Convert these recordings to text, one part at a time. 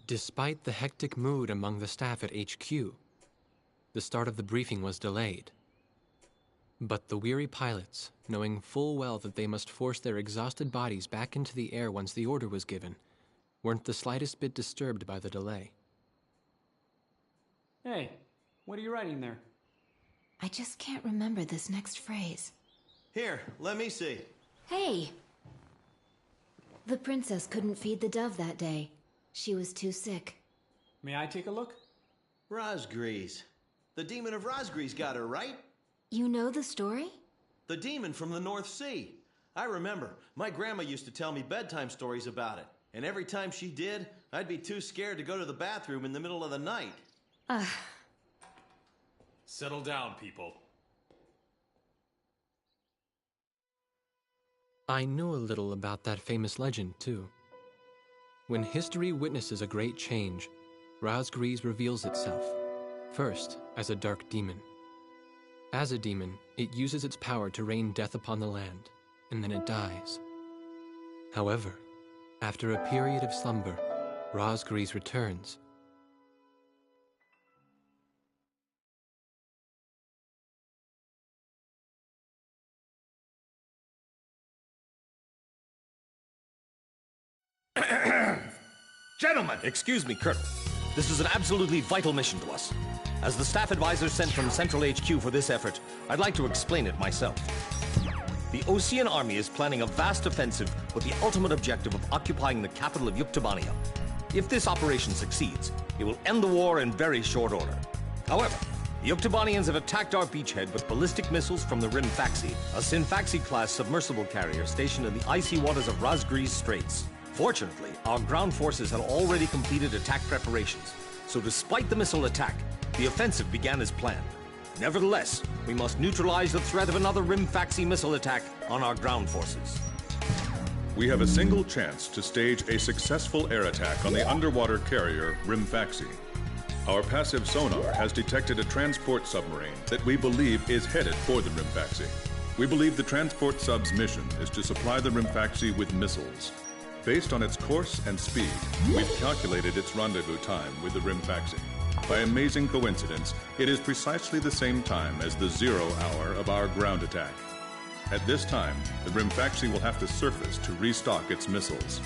Despite the hectic mood among the staff at HQ, the start of the briefing was delayed. But the weary pilots, knowing full well that they must force their exhausted bodies back into the air once the order was given, weren't the slightest bit disturbed by the delay. Hey, what are you writing there? I just can't remember this next phrase. Here, let me see. Hey! The princess couldn't feed the dove that day. She was too sick. May I take a look? Rosgrees. The demon of Rosgrees got her, right? You know the story? The demon from the North Sea. I remember. My grandma used to tell me bedtime stories about it. And every time she did, I'd be too scared to go to the bathroom in the middle of the night. Settle down, people. I know a little about that famous legend, too. When history witnesses a great change, Rosgrees reveals itself, first as a dark demon. As a demon, it uses its power to rain death upon the land, and then it dies. However, after a period of slumber, Rosgrees returns. Gentlemen! Excuse me, Colonel. This is an absolutely vital mission to us. As the staff advisor sent from Central HQ for this effort, I'd like to explain it myself. The Osean Army is planning a vast offensive with the ultimate objective of occupying the capital of Yuktobania. If this operation succeeds, it will end the war in very short order. However, the Yuktobanians have attacked our beachhead with ballistic missiles from the Rimfaxi, a Sinfaxi-class submersible carrier stationed in the icy waters of Rosgrees Straits. Fortunately, our ground forces had already completed attack preparations, so despite the missile attack, the offensive began as planned. Nevertheless, we must neutralize the threat of another Rimfaxi missile attack on our ground forces. We have a single chance to stage a successful air attack on the underwater carrier Rimfaxi. Our passive sonar has detected a transport submarine that we believe is headed for the Rimfaxi. We believe the transport sub's mission is to supply the Rimfaxi with missiles. Based on its course and speed, we've calculated its rendezvous time with the Rimfaxi. By amazing coincidence, it is precisely the same time as the 0 hour of our ground attack. At this time, the Rimfaxi will have to surface to restock its missiles.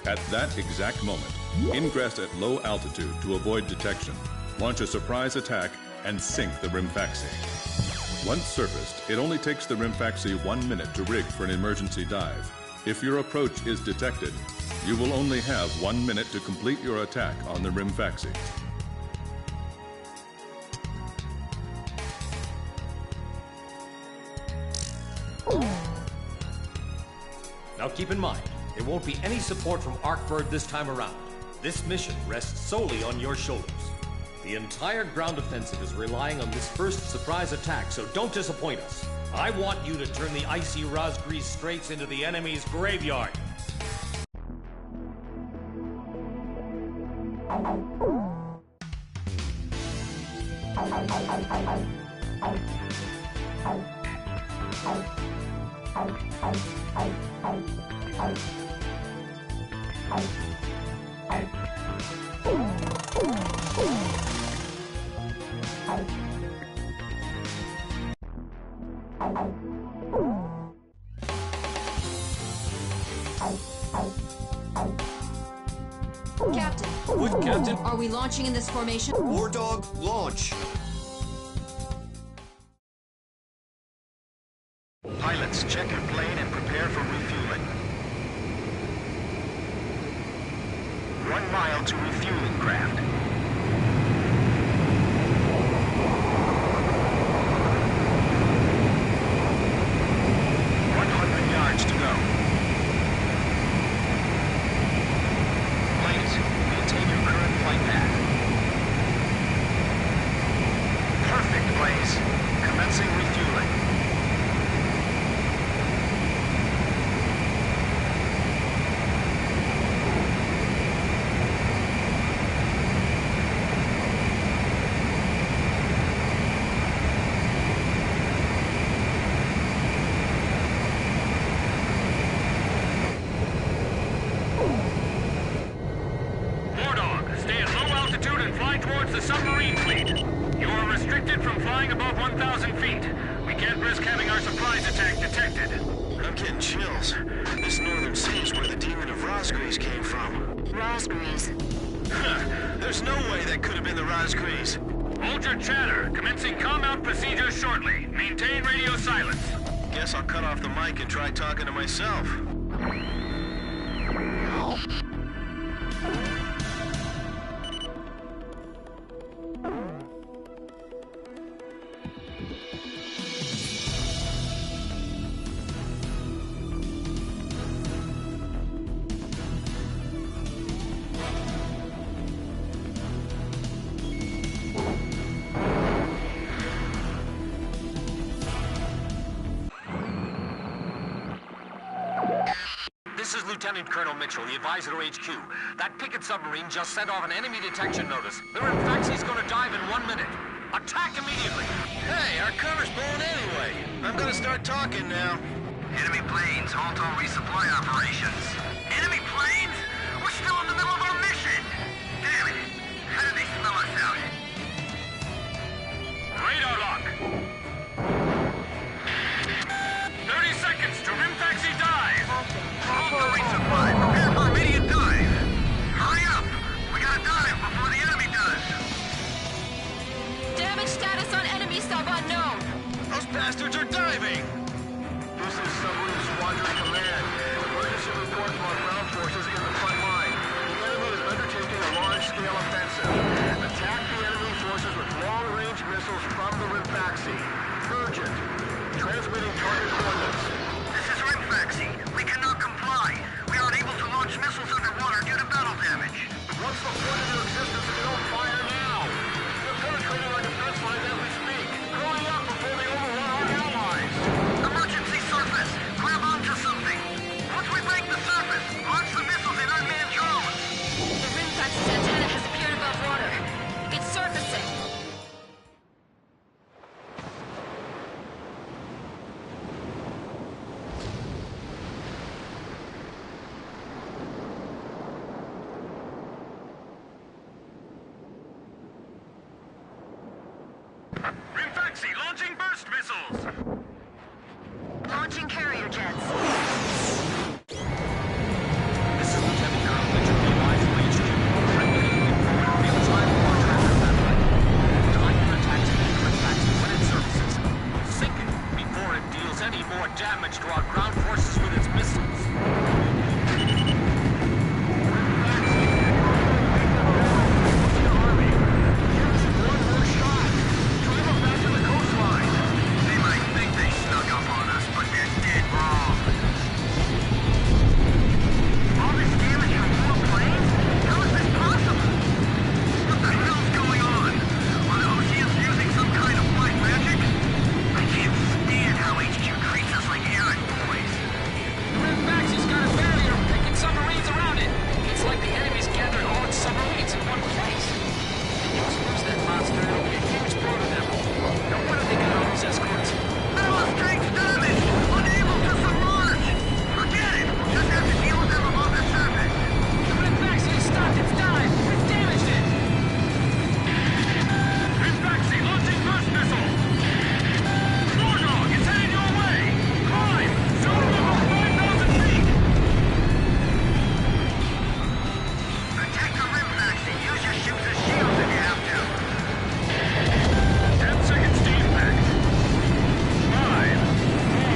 At that exact moment, ingress at low altitude to avoid detection, launch a surprise attack, and sink the Rimfaxi. Once surfaced, it only takes the Rimfaxi 1 minute to rig for an emergency dive. If your approach is detected, you will only have 1 minute to complete your attack on the Rimfaxi. Now keep in mind, there won't be any support from Arkbird this time around. This mission rests solely on your shoulders. The entire ground offensive is relying on this first surprise attack, so don't disappoint us. I want you to turn the icy Rosgrees Straits into the enemy's graveyard. Captain. What, Captain? Are we launching in this formation? War Dog, launch! Pilots, check your plane and prepare for refueling. 1 mile to refueling craft. 100 yards to go. Planes, maintain your current flight path. Perfect, Blaze. Commencing refueling. towards the submarine fleet. You are restricted from flying above 1,000 feet. We can't risk having our surprise attack detected. I'm getting chills. This northern sea is where the demon of Rosgrees came from. Rosgrees. There's no way that could have been the Rosgrees. Hold your chatter. Commencing combat procedures shortly. Maintain radio silence. Guess I'll cut off the mic and try talking to myself. This is Lieutenant Colonel Mitchell, the advisor to HQ. That Pickett submarine just sent off an enemy detection notice. The Rimfaxie's gonna dive in 1 minute. Attack immediately! Hey, our cover's blown anyway. I'm gonna start talking now. Enemy planes, halt all resupply operations. Enemy planes? We're still in the middle of our mission! Damn it! How did they smell us out? Radar lock! 30 seconds to Rimfaxie dive! Halt the resupply! Prepare for immediate dive! Hurry up! We gotta dive before the enemy does! Damage status on enemy sub unknown. Those bastards are diving! This is Submarine Squadron Command. Emergency report from our ground forces in the front line. The enemy is undertaking a large-scale offensive. Attack the enemy forces with long-range missiles from the Rimfaxie. Urgent. Transmitting target coordinates. This is Rimfaxie. We cannot comply. We are unable to launch missiles underwater due to battle damage. What's the point of your existence if you don't fire now? They're penetrating our defense lines as we speak. Hurry up before they overrun our allies. Emergency surface. Grab onto something. Once we break the surface, launch the missiles in unmanned drones. The Rimfax's antenna has appeared above water. It's surfacing. Rimfaxie launching burst missiles. Launching carrier jets. This is Lieutenant Colonel Mitchell, the advisor to HQ. I'm looking forward to real-time launch after satellite. Time for attack to the Rimfaxie when it surfaces. Sink it before it deals any more damage to our ground forces with its missiles. They might think they snuck up on us, but they're dead wrong. All this damage from 4 planes? How is this possible? What the hell's going on? Are the Oceans using some kind of white magic? I can't stand how HQ treats us like errand boys. The Rimfaxie's got a barrier of Pickett submarines around it. It's like the enemy's gathered all its submarines in one place. If we lose that monster, it'll be a huge blow to them. No wonder they got all those escorts. Battle strength damage! Unable to submerge! Forget it! Just have to deal with them above the surface. The Rimfaxie has stopped its dive. We've damaged it. Rimfaxie launching burst missile! Warthog, it's heading your way! Climb! Soon above 5,000 feet! Protect the Rimfaxie! Use your ships as shields if you have to! 10 seconds to impact. 5, 4,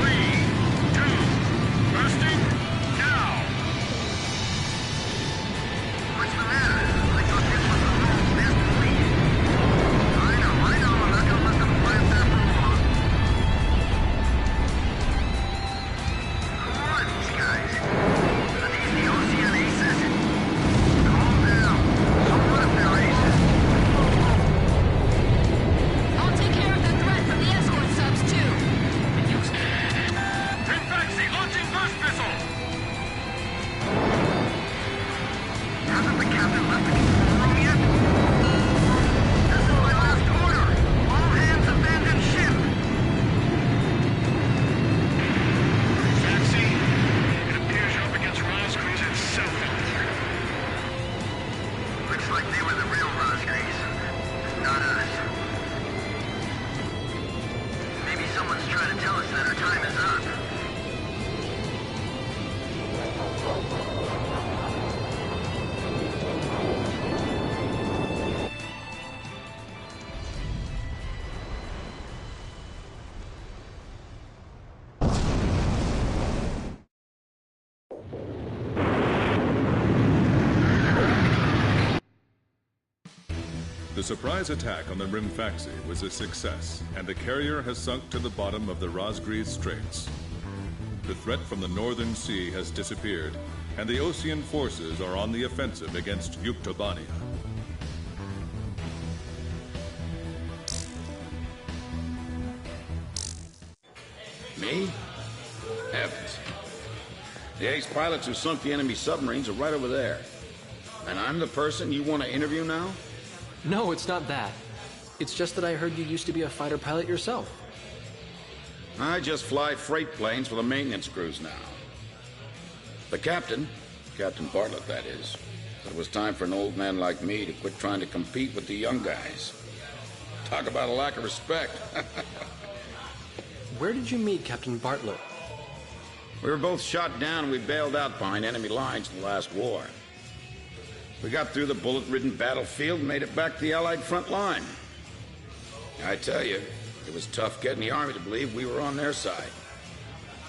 3, 2, bursting, now! What's the matter? I thought this was the world's best fleet. I know, I'm not gonna let them plant that for long. Who are these guys? Are these the Ocean Aces? Calm down. So what if they're aces? I'll take care of the threat from the escort subs, too. Rimfaxie launching burst missile! Hasn't the captain left the control room yet? This is my last order! All hands abandon ship! Rimfaxie, it appears you're up against Rosgrees itself out there. Looks like they were the real The surprise attack on the Rimfaxi was a success, and the carrier has sunk to the bottom of the Rosgriz Straits. The threat from the Northern Sea has disappeared, and the Osean forces are on the offensive against Yuktobania. Me? Heavens. The ace pilots who sunk the enemy submarines are right over there. And I'm the person you want to interview now? No, it's not that. It's just that I heard you used to be a fighter pilot yourself. I just fly freight planes for the maintenance crews now. The captain, Captain Bartlett that is, said it was time for an old man like me to quit trying to compete with the young guys. Talk about a lack of respect. Where did you meet Captain Bartlett? We were both shot down and we bailed out behind enemy lines in the last war. We got through the bullet-ridden battlefield and made it back to the Allied front line. I tell you, it was tough getting the Army to believe we were on their side.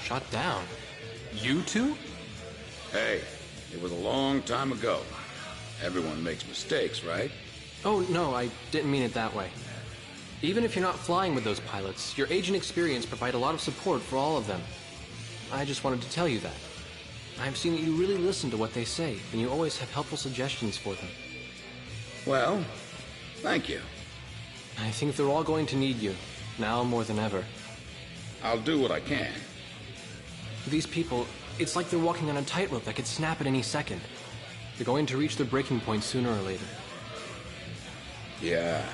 Shot down? You two? Hey, it was a long time ago. Everyone makes mistakes, right? Oh, no, I didn't mean it that way. Even if you're not flying with those pilots, your age and experience provide a lot of support for all of them. I just wanted to tell you that. I've seen that you really listen to what they say, and you always have helpful suggestions for them. Well, thank you. I think they're all going to need you, now more than ever. I'll do what I can. These people, it's like they're walking on a tightrope that could snap at any second. They're going to reach their breaking point sooner or later. Yeah.